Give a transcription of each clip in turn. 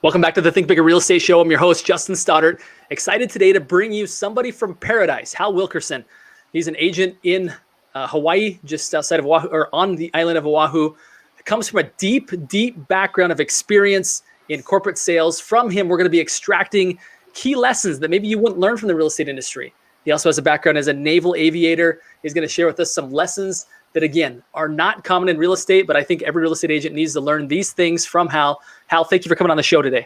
Welcome back to the Think Bigger Real Estate Show. I'm your host, Justin Stoddard. Excited today to bring you somebody from paradise, Hal Wilkerson. He's an agent in Hawaii, just outside of Oahu, or on the island of Oahu. It comes from a deep, deep background of experience in corporate sales. From him, we're going to be extracting key lessons that maybe you wouldn't learn from the real estate industry. He also has a background as a naval aviator. He's going to share with us some lessons that, again, are not common in real estate, but I think every real estate agent needs to learn these things from Hal. Hal, thank you for coming on the show today.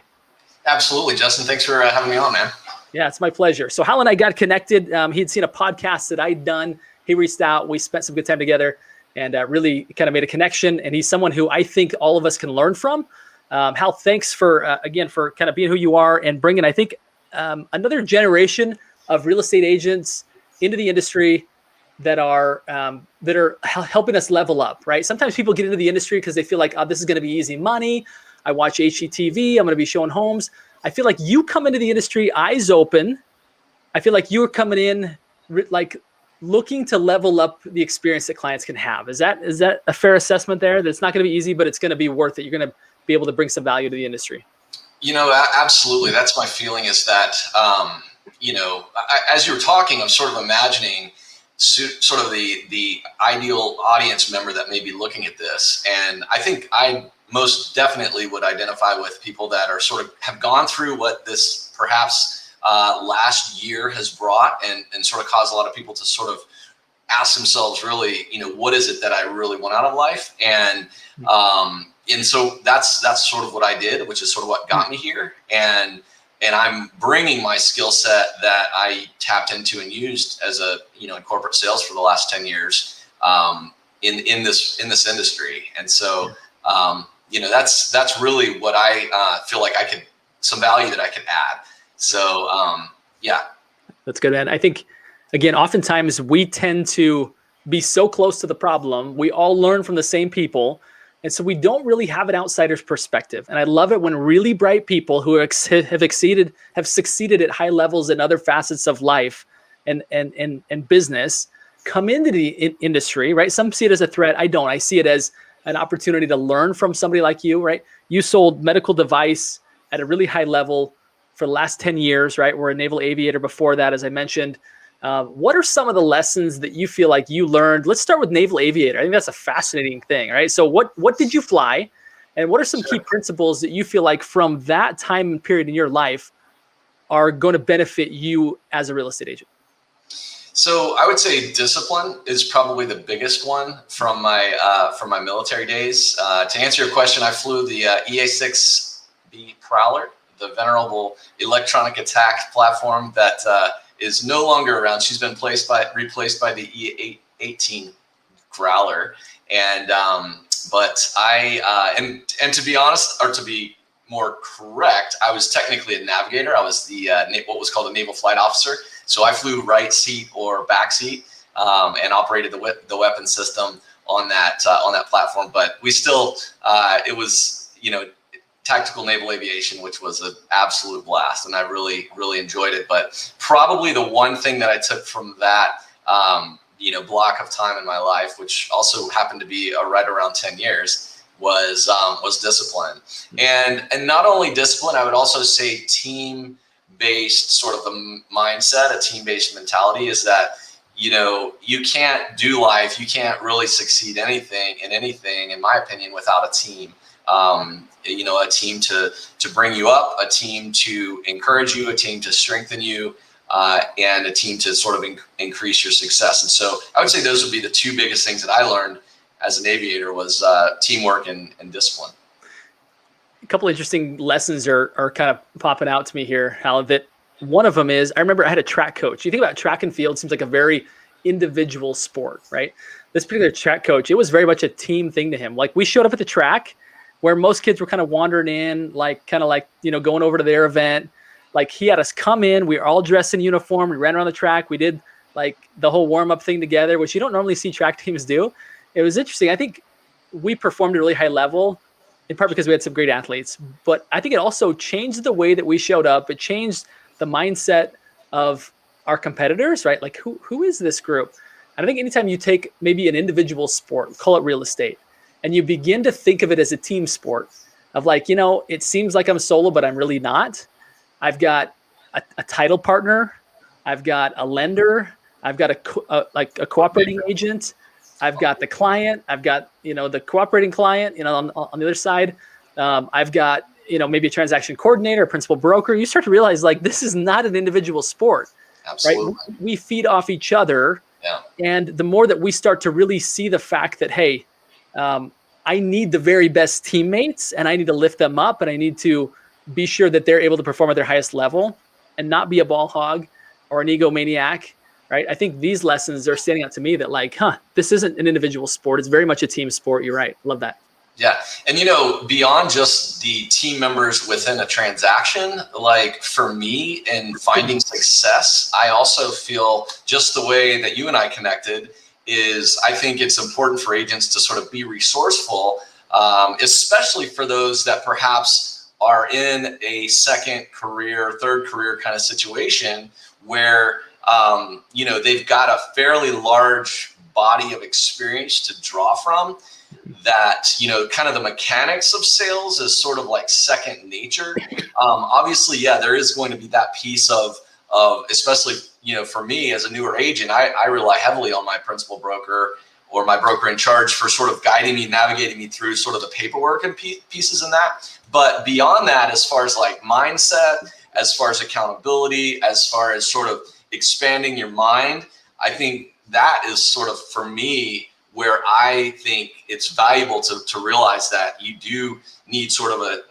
Absolutely, Justin. Thanks for having me on, man. Yeah, it's my pleasure. So Hal and I got connected. He'd seen a podcast that I'd done. He reached out. We spent some good time together and really kind of made a connection. And he's someone who I think all of us can learn from. Hal, thanks for, again, for kind of being who you are and bringing, I think, another generation of real estate agents into the industry that are helping us level up, right? Sometimes people get into the industry because they feel like, oh, this is going to be easy money. I watch HGTV. I'm going to be showing homes. I feel like you come into the industry eyes open. I feel like you're coming in like looking to level up the experience that clients can have. Is that a fair assessment there? That it's not going to be easy, but it's going to be worth it. You're going to be able to bring some value to the industry. You know, absolutely. That's my feeling is that, as you were talking, I'm sort of imagining sort of the ideal audience member that may be looking at this. And I think I most definitely would identify with people that are sort of have gone through what this perhaps last year has brought and sort of caused a lot of people to sort of ask themselves really, what is it that I really want out of life? And so that's sort of what I did, which is sort of what got me here. And I'm bringing my skill set that I tapped into and used as in corporate sales for the last 10 years in this industry. And so, that's really what I feel like some value that I could add. So, yeah. That's good, man. I think, again, oftentimes we tend to be so close to the problem. We all learn from the same people. And so we don't really have an outsider's perspective. And I love it when really bright people who have succeeded at high levels in other facets of life and business come into the industry, right? Some see it as a threat. I don't. I see it as an opportunity to learn from somebody like you, right? You sold medical device at a really high level for the last 10 years, right? We're a naval aviator before that, as I mentioned. What are some of the lessons that you feel like you learned? Let's start with naval aviator. I think that's a fascinating thing, right? So what did you fly? And what are some key principles that you feel like from that time and period in your life are going to benefit you as a real estate agent? So I would say discipline is probably the biggest one from my military days. To answer your question, I flew the EA-6B Prowler, the venerable electronic attack platform that is no longer around. She's been replaced by the EA-18 Growler. And but I and to be honest, or to be more correct, I was technically a navigator. I was the what was called a naval flight officer. So I flew right seat or back seat and operated the weapon system on that platform. But we still it was tactical naval aviation, which was an absolute blast, and I really enjoyed it. But probably the one thing that I took from that block of time in my life, which also happened to be right around 10 years, was discipline, and not only discipline. I would also say team-based sort of a mindset, a team-based mentality is that, you can't do life, you can't really succeed in anything, in my opinion, without a team. A team to bring you up, a team to encourage you, a team to strengthen you, and a team to sort of increase your success. And so I would say those would be the two biggest things that I learned as an aviator was teamwork and discipline. A couple interesting lessons are kind of popping out to me here, Hal. That one of them is, I remember I had a track coach. You think about track and field, seems like a very individual sport, right? This particular track coach, it was very much a team thing to him. Like we showed up at the track where most kids were kind of wandering in, kind of going over to their event. Like he had us come in, we were all dressed in uniform. We ran around the track. We did like the whole warm up thing together, which you don't normally see track teams do. It was interesting. I think we performed at a really high level, in part because we had some great athletes, but I think it also changed the way that we showed up. It changed the mindset of our competitors, right? Like who is this group? And I think anytime you take maybe an individual sport, call it real estate, and you begin to think of it as a team sport, of like, it seems like I'm solo, but I'm really not. I've got a title partner. I've got a lender. I've got a cooperating agent. I've got the client. I've got, the cooperating client, on the other side. I've got, maybe a transaction coordinator, a principal broker. You start to realize like this is not an individual sport, right? Absolutely. We feed off each other. Yeah. And the more that we start to really see the fact that, hey, I need the very best teammates and I need to lift them up and I need to be sure that they're able to perform at their highest level and not be a ball hog or an egomaniac, right? I think these lessons are standing out to me that like, this isn't an individual sport. It's very much a team sport. You're right. Love that. Yeah. And, beyond just the team members within a transaction, like for me in finding success, I also feel just the way that you and I connected is I think it's important for agents to sort of be resourceful, especially for those that perhaps are in a second career, third career kind of situation where, they've got a fairly large body of experience to draw from. That, kind of the mechanics of sales is sort of like second nature. Obviously, yeah, there is going to be that piece of especially, for me as a newer agent, I rely heavily on my principal broker or my broker in charge for sort of guiding me, navigating me through sort of the paperwork and pieces in that. But beyond that, as far as like mindset, as far as accountability, as far as sort of expanding your mind, I think that is sort of, for me, where I think it's valuable to realize that you do need sort of a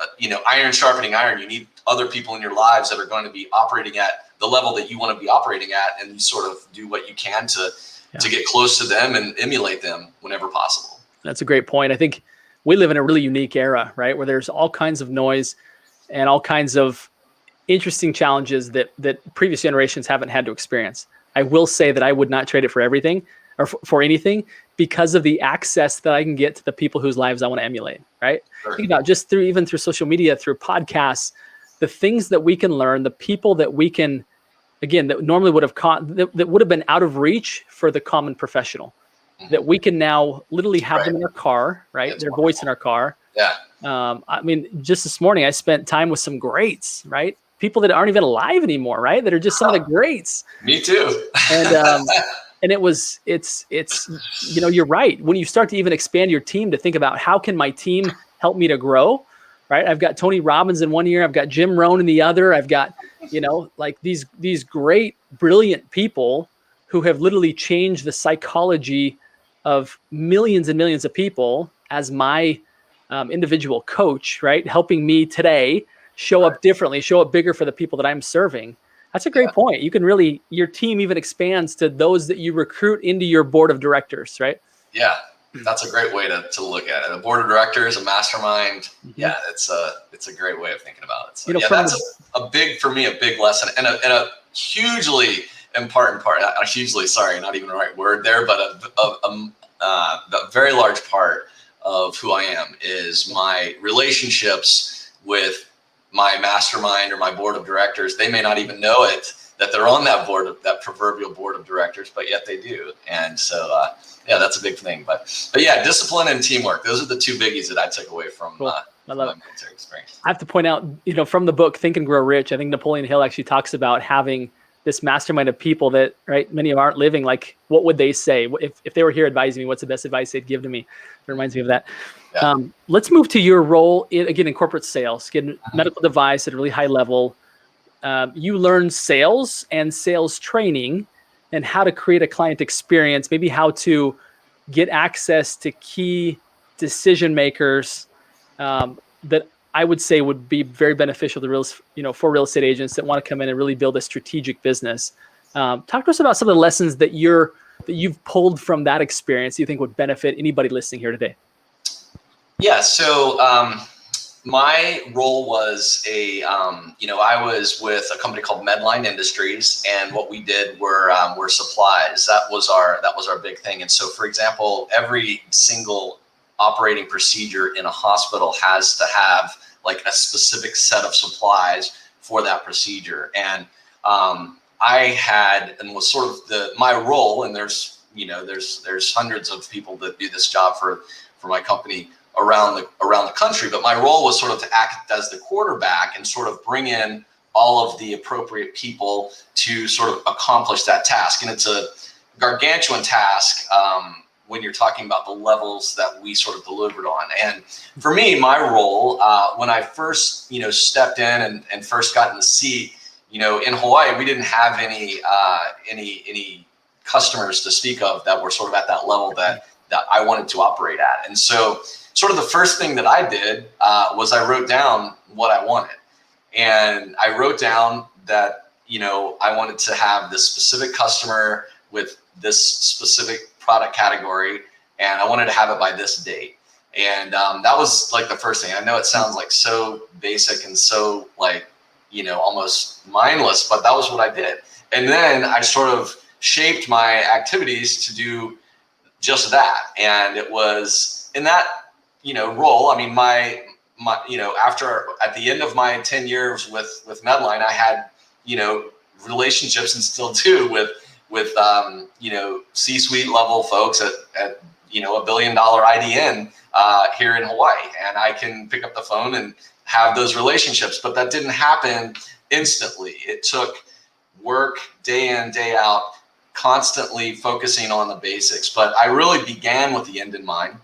iron sharpening iron. You need other people in your lives that are going to be operating at the level that you want to be operating at, and you sort of do what you can to get close to them and emulate them whenever possible. That's a great point. I think we live in a really unique era, right? Where there's all kinds of noise and all kinds of interesting challenges that previous generations haven't had to experience. I will say that I would not trade it for everything or for anything because of the access that I can get to the people whose lives I want to emulate, right? Sure. Think about just through social media, through podcasts, the things that we can learn, the people that we can, again, that normally would have that would have been out of reach for the common professional, that we can now literally have them in our car, right? That's Their wonderful. voice in our car. Yeah. I mean, just this morning, I spent time with some greats, right? People that aren't even alive anymore, right? That are just some of the greats. Me too. And it's you're right. When you start to even expand your team to think about how can my team help me to grow, right? I've got Tony Robbins in one ear. I've got Jim Rohn in the other. I've got, like these great, brilliant people who have literally changed the psychology of millions and millions of people as my individual coach, right? Helping me today show up differently, show up bigger for the people that I'm serving. That's a great point. You can really, your team even expands to those that you recruit into your board of directors, right? Yeah, that's a great way to look at it. A board of directors, a mastermind. Mm-hmm. Yeah, it's a great way of thinking about it. So, that's a big lesson and a hugely important part. Not hugely, sorry, not even the right word there, but a very large part of who I am is my relationships with my mastermind or my board of directors. They may not even know it, that they're on that that proverbial board of directors, but yet they do. And so, that's a big thing. But yeah, discipline and teamwork. Those are the two biggies that I took away from my military experience. I have to point out, from the book, Think and Grow Rich, I think Napoleon Hill actually talks about having this mastermind of people that, right, many of them aren't living. Like, what would they say? If they were here advising me, what's the best advice they'd give to me? It reminds me of that. Yeah. Let's move to your role in corporate sales, getting medical device at a really high level. You learn sales and sales training and how to create a client experience, maybe how to get access to key decision makers that I would say would be very beneficial to for real estate agents that want to come in and really build a strategic business. Talk to us about some of the lessons that you've pulled from that experience you think would benefit anybody listening here today. Yeah, so my role was I was with a company called Medline Industries, and what we did were supplies. That was our big thing. And so, for example, every single operating procedure in a hospital has to have like a specific set of supplies for that procedure. And I had, and was sort of my role, and there's hundreds of people that do this job for my company around the country. But my role was sort of to act as the quarterback and sort of bring in all of the appropriate people to sort of accomplish that task. And it's a gargantuan task when you're talking about the levels that we sort of delivered on. And for me, my role, when I first, stepped in and first got in the seat, in Hawaii, we didn't have any customers to speak of that were sort of at that level that I wanted to operate at. And so sort of the first thing that I did was I wrote down what I wanted. And I wrote down that, I wanted to have this specific customer with this specific product category, and I wanted to have it by this date. And that was like the first thing. I know it sounds like so basic and so like, almost mindless, but that was what I did. And then I sort of shaped my activities to do just that. And it was in that, role. I mean, my after at the end of my 10 years with Medline, I had, relationships and still do with C-suite level folks at $1 billion IDN here in Hawaii. And I can pick up the phone and have those relationships, but that didn't happen instantly. It took work day in, day out, constantly focusing on the basics. But I really began with the end in mind.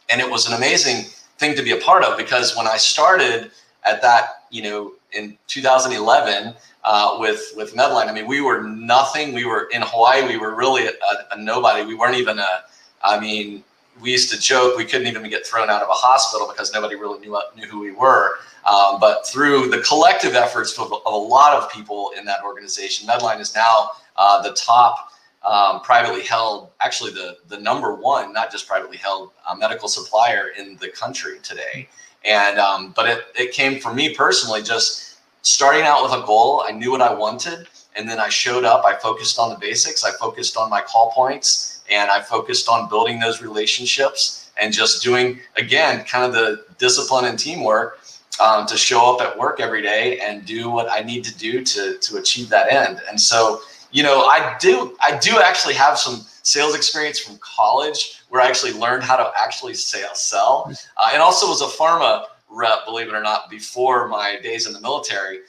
And it was an amazing thing to be a part of, because when I started at that, in 2011 with Medline, I mean, we were nothing. We were in Hawaii. We were really a nobody. We weren't even we used to joke we couldn't even get thrown out of a hospital because nobody really knew who we were. But through the collective efforts of a lot of people in that organization, Medline is now the top privately held, actually the number one, not just privately held medical supplier in the country today. And but it came from me personally, just starting out with a goal. I knew what I wanted, and then I showed up. I focused on the basics. I focused on my call points. And I focused on building those relationships and just doing, again, kind of the discipline and teamwork to show up at work every day and do what I need to do to achieve that end. And so, I do actually have some sales experience from college where I actually learned how to actually sell. And also was a pharma rep, believe it or not, before my days in the military.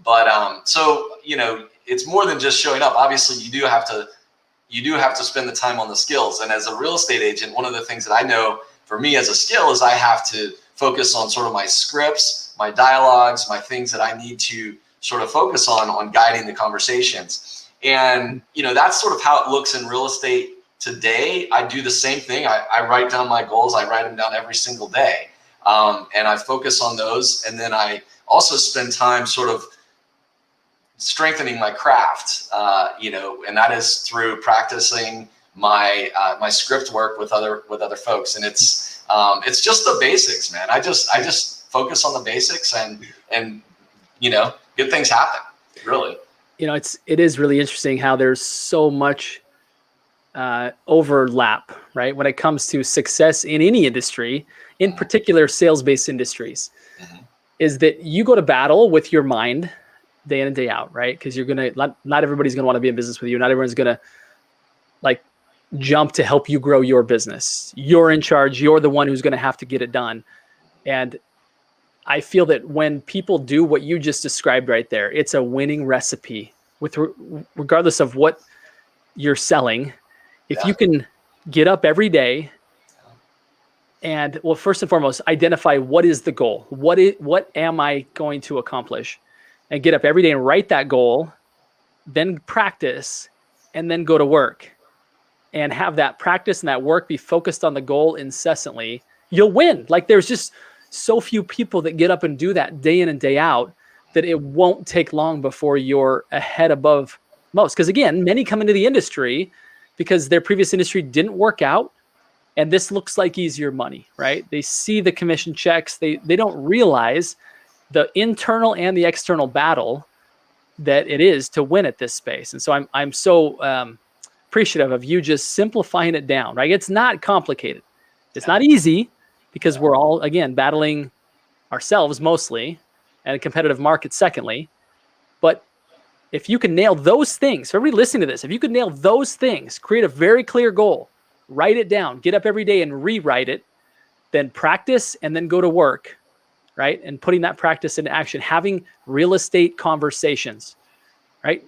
But so, it's more than just showing up. Obviously, you do have to spend the time on the skills. And as a real estate agent, one of the things that I know for me as a skill is I have to focus on sort of my scripts, my dialogues, my things that I need to sort of focus on guiding the conversations. And, that's sort of how it looks in real estate today. I do the same thing. I write down my goals. I write them down every single day. And I focus on those. And then I also spend time sort of strengthening my craft, and that is through practicing my script work with other folks. And it's just the basics, man. I just focus on the basics and good things happen, really. It is really interesting how there's so much overlap, right? When it comes to success in any industry, in particular sales-based industries, is that you go to battle with your mind day in and day out, right? Because you're not everybody's gonna want to be in business with you. Not everyone's gonna jump to help you grow your business. You're in charge. You're the one who's gonna have to get it done. And I feel that when people do what you just described right there, it's a winning recipe regardless of what you're selling. If you can get up every day and, well, first and foremost, identify what is the goal. What am I going to accomplish? And get up every day and write that goal, then practice, and then go to work. And have that practice and that work be focused on the goal incessantly, you'll win. Like, there's just so few people that get up and do that day in and day out that it won't take long before you're ahead above most. Because again, many come into the industry because their previous industry didn't work out, and this looks like easier money, right? They see the commission checks. They don't realize the internal and the external battle that it is to win at this space. And so I'm so appreciative of you just simplifying it down, right? It's not complicated. It's not easy because we're all, again, battling ourselves mostly and a competitive market secondly. But if you can nail those things, for everybody listening to this, if you could nail those things, create a very clear goal, write it down, get up every day and rewrite it, then practice and then go to work, right? And putting that practice into action, having real estate conversations, right?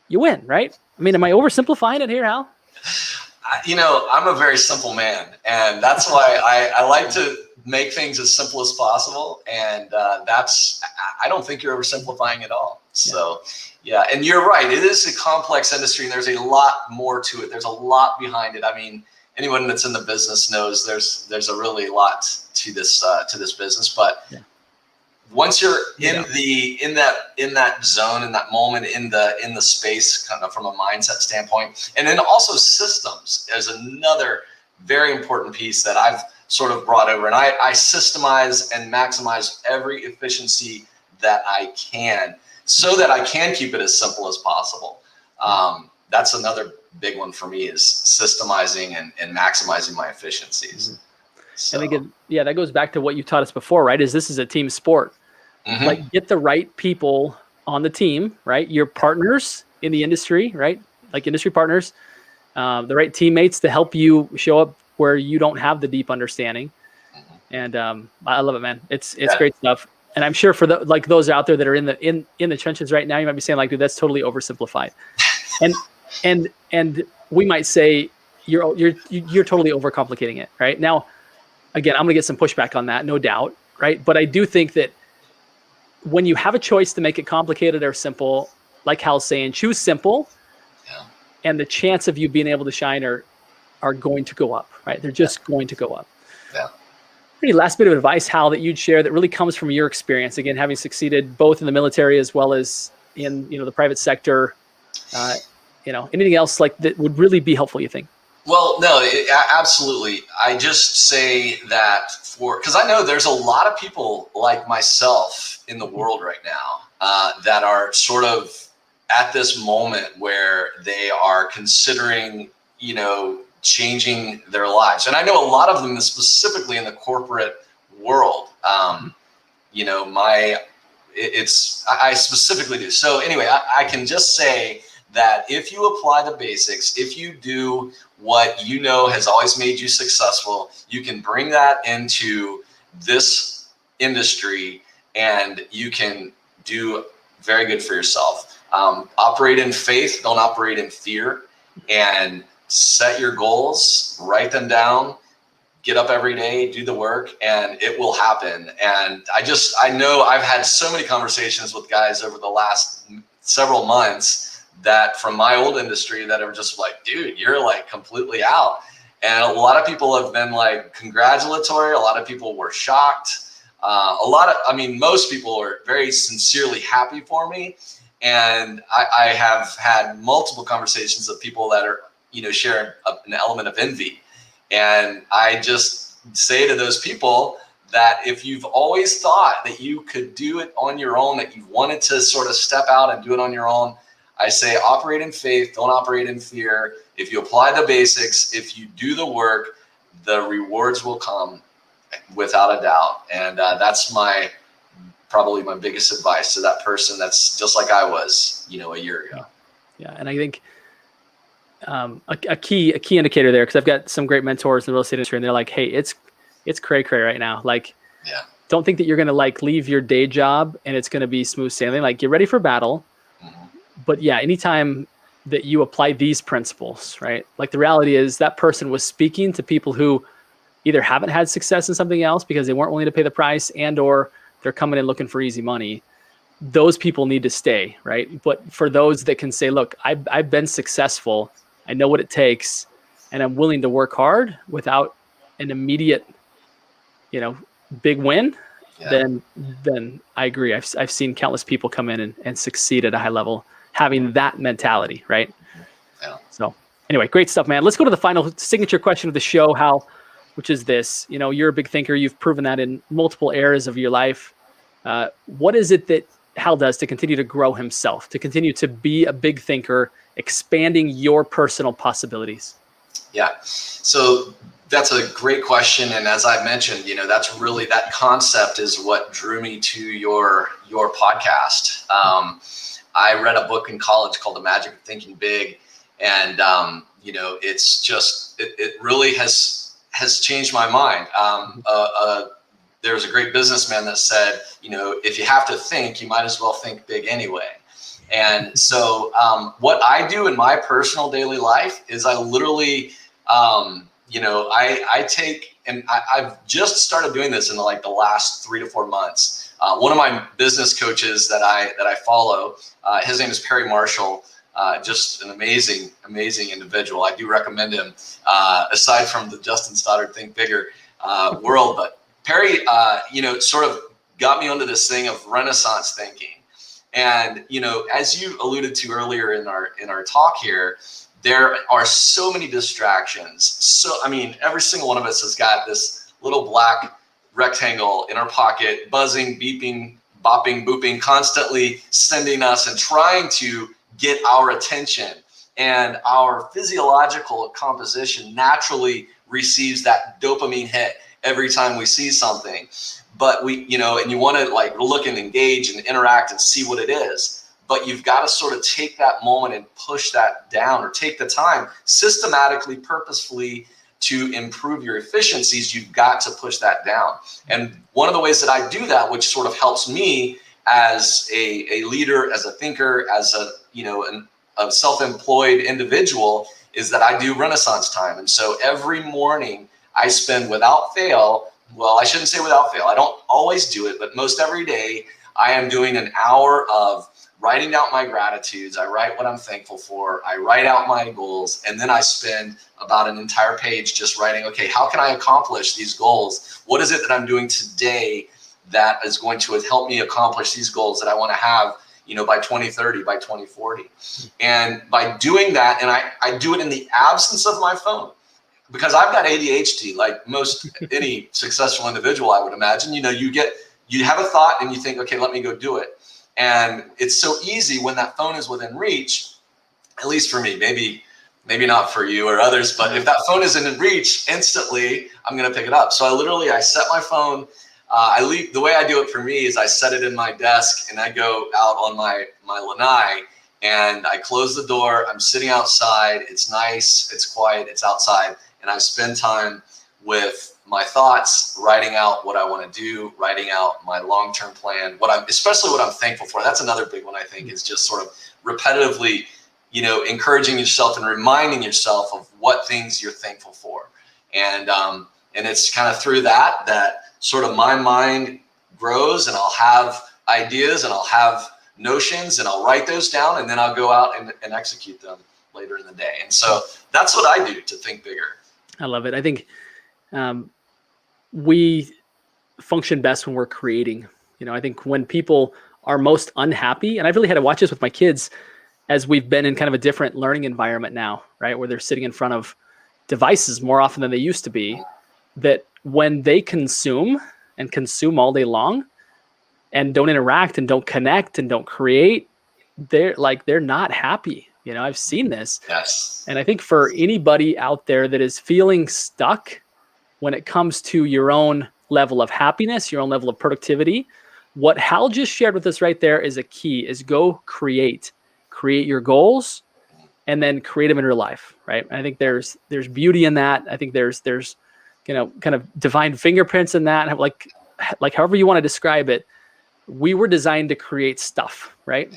You win, right? I mean, am I oversimplifying it here, Hal? I'm a very simple man, and that's why I like to make things as simple as possible. And I don't think you're oversimplifying at all. So, yeah, and you're right. It is a complex industry, and there's a lot more to it. There's a lot behind it. I mean, anyone that's in the business knows there's a really lot to this business. But once you're in that zone, in that moment, in the space, kind of from a mindset standpoint, and then also systems is another very important piece that I've sort of brought over, and I systemize and maximize every efficiency that I can, so that I can keep it as simple as possible. That's another big one for me, is systemizing and maximizing my efficiencies. So. And again, that goes back to what you taught us before, right? This is a team sport. Like, get the right people on the team, right? Your partners in the industry, right? Like industry partners, the right teammates to help you show up where you don't have the deep understanding. And I love it, man. It's great stuff. And I'm sure for those out there that are in the trenches right now, you might be saying like, dude, that's totally oversimplified. and we might say you're totally overcomplicating it, right? Now, again, I'm gonna get some pushback on that, no doubt, right? But I do think that when you have a choice to make it complicated or simple, like Hal's saying, choose simple, and the chance of you being able to shine are going to go up, right? They're just going to go up. Yeah. Any last bit of advice, Hal, that you'd share that really comes from your experience, again, having succeeded both in the military as well as in the private sector? Anything else like that would really be helpful, you think? Well, no, absolutely. I just say that because I know there's a lot of people like myself in the world right now that are sort of at this moment where they are considering, changing their lives. And I know a lot of them, specifically in the corporate world. I specifically do. So anyway, I can just say that if you apply the basics, if you do what has always made you successful, you can bring that into this industry and you can do very good for yourself. Operate in faith, don't operate in fear, and set your goals, write them down, get up every day, do the work, and it will happen. And I know I've had so many conversations with guys over the last several months that from my old industry that are just like, dude, you're like completely out. And a lot of people have been like congratulatory. A lot of people were shocked. Most people were very sincerely happy for me. And I have had multiple conversations of people that are, share an element of envy. And I just say to those people that if you've always thought that you could do it on your own, that you've wanted to sort of step out and do it on your own, I say operate in faith, don't operate in fear. If you apply the basics, if you do the work, the rewards will come without a doubt. And that's probably my biggest advice to that person that's just like I was, a year ago. Yeah, and I think a key indicator there, because I've got some great mentors in the real estate industry, and they're like, hey, it's cray right now. Like, don't think that you're gonna like leave your day job and it's gonna be smooth sailing. Like, get ready for battle. But anytime that you apply these principles, right? Like, the reality is that person was speaking to people who either haven't had success in something else because they weren't willing to pay the price, and or they're coming in looking for easy money. Those people need to stay, right? But for those that can say, look, I've been successful, I know what it takes, and I'm willing to work hard without an immediate, big win, then I agree. I've seen countless people come in and succeed at a high level having that mentality, right? Yeah. So anyway, great stuff, man. Let's go to the final signature question of the show, Hal, which is this. You're a big thinker. You've proven that in multiple areas of your life. What is it that Hal does to continue to grow himself, to continue to be a big thinker, expanding your personal possibilities? Yeah. So that's a great question. And as I mentioned, that's really, that concept is what drew me to your podcast. I read a book in college called The Magic of Thinking Big. And, it's just, it really has has changed my mind. There was a great businessman that said, you know, if you have to think, you might as well think big anyway. And so what I do in my personal daily life is I literally, you know, I take, and I've just started doing this in like the last 3 to 4 months. One of my business coaches that I follow, his name is Perry Marshall. Just an amazing individual. I do recommend him, aside from the Justin Stoddard Think Bigger world. But Perry, you know, sort of got me onto this thing of Renaissance thinking. And, you know, as you alluded to earlier in our talk here, there are so many distractions. So, I mean, every single one of us has got this little black rectangle in our pocket, buzzing, beeping, bopping, booping, constantly sending us and trying to get our attention. And our physiological composition naturally receives that dopamine hit every time we see something. But we, you know, and you want to like look and engage and interact and see what it is. But you've got to sort of take that moment and push that down, or take the time systematically, purposefully to improve your efficiencies. You've got to push that down. And one of the ways that I do that, which sort of helps me as a leader, as a thinker, as a, you know, a self-employed individual, is that I do Renaissance time. And so every morning I spend without fail, well, I shouldn't say without fail, I don't always do it, but most every day I am doing an hour of writing out my gratitudes. I write what I'm thankful for. I write out my goals. And then I spend about an entire page just writing, okay, how can I accomplish these goals? What is it that I'm doing today that is going to help me accomplish these goals that I want to have, you know, by 2030, by 2040. And by doing that, and I do it in the absence of my phone, because I've got ADHD, like most any successful individual, I would imagine. You know, you have a thought and you think, okay, let me go do it. And it's so easy when that phone is within reach, at least for me, maybe not for you or others, but if that phone is in reach, instantly I'm going to pick it up. So I set my phone. The way I do it for me is I set it in my desk and I go out on my lanai and I close the door. I'm sitting outside. It's nice. It's quiet. It's outside. And I spend time with my thoughts, writing out what I want to do, writing out my long-term plan, especially what I'm thankful for. That's another big one, I think, is just sort of repetitively, you know, encouraging yourself and reminding yourself of what things you're thankful for. And it's kind of through that sort of my mind grows, and I'll have ideas and I'll have notions and I'll write those down, and then I'll go out and execute them later in the day. And so that's what I do to think bigger. I love it. I think we function best when we're creating. You know, I think when people are most unhappy, and I've really had to watch this with my kids as we've been in kind of a different learning environment now, right? Where they're sitting in front of devices more often than they used to be, that when they consume all day long and don't interact and don't connect and don't create, they're not happy. You know, I've seen this. Yes. And I think for anybody out there that is feeling stuck when it comes to your own level of happiness, your own level of productivity, what Hal just shared with us right there is a key, is go create your goals and then create them in your life. Right. And I think there's beauty in that. I think there's, you know, kind of divine fingerprints in that. Like however you want to describe it, we were designed to create stuff, right?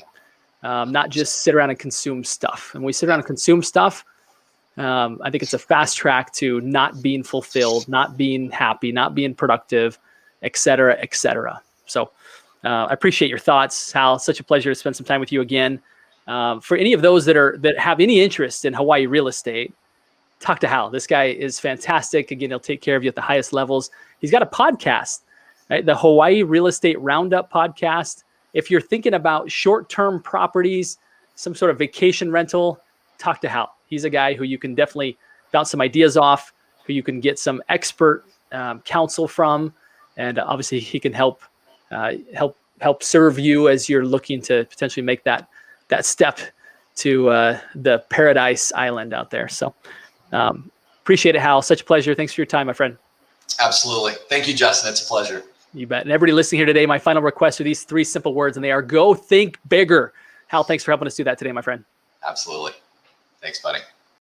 Not just sit around and consume stuff. And when we sit around and consume stuff, I think it's a fast track to not being fulfilled, not being happy, not being productive, et cetera, et cetera. So I appreciate your thoughts, Hal. Such a pleasure to spend some time with you again. For any of those that have any interest in Hawaii real estate, talk to Hal. This guy is fantastic. Again, he'll take care of you at the highest levels. He's got a podcast, right? The Hawaii Real Estate Roundup podcast. If you're thinking about short-term properties, some sort of vacation rental, talk to Hal. He's a guy who you can definitely bounce some ideas off, who you can get some expert counsel from, and obviously he can help serve you as you're looking to potentially make that step to the paradise island out there. So appreciate it, Hal. Such a pleasure. Thanks for your time, my friend. Absolutely. Thank you, Justin. It's a pleasure. You bet. And everybody listening here today, my final request are these 3 simple words, and they are go think bigger. Hal, thanks for helping us do that today, my friend. Absolutely. Thanks, buddy.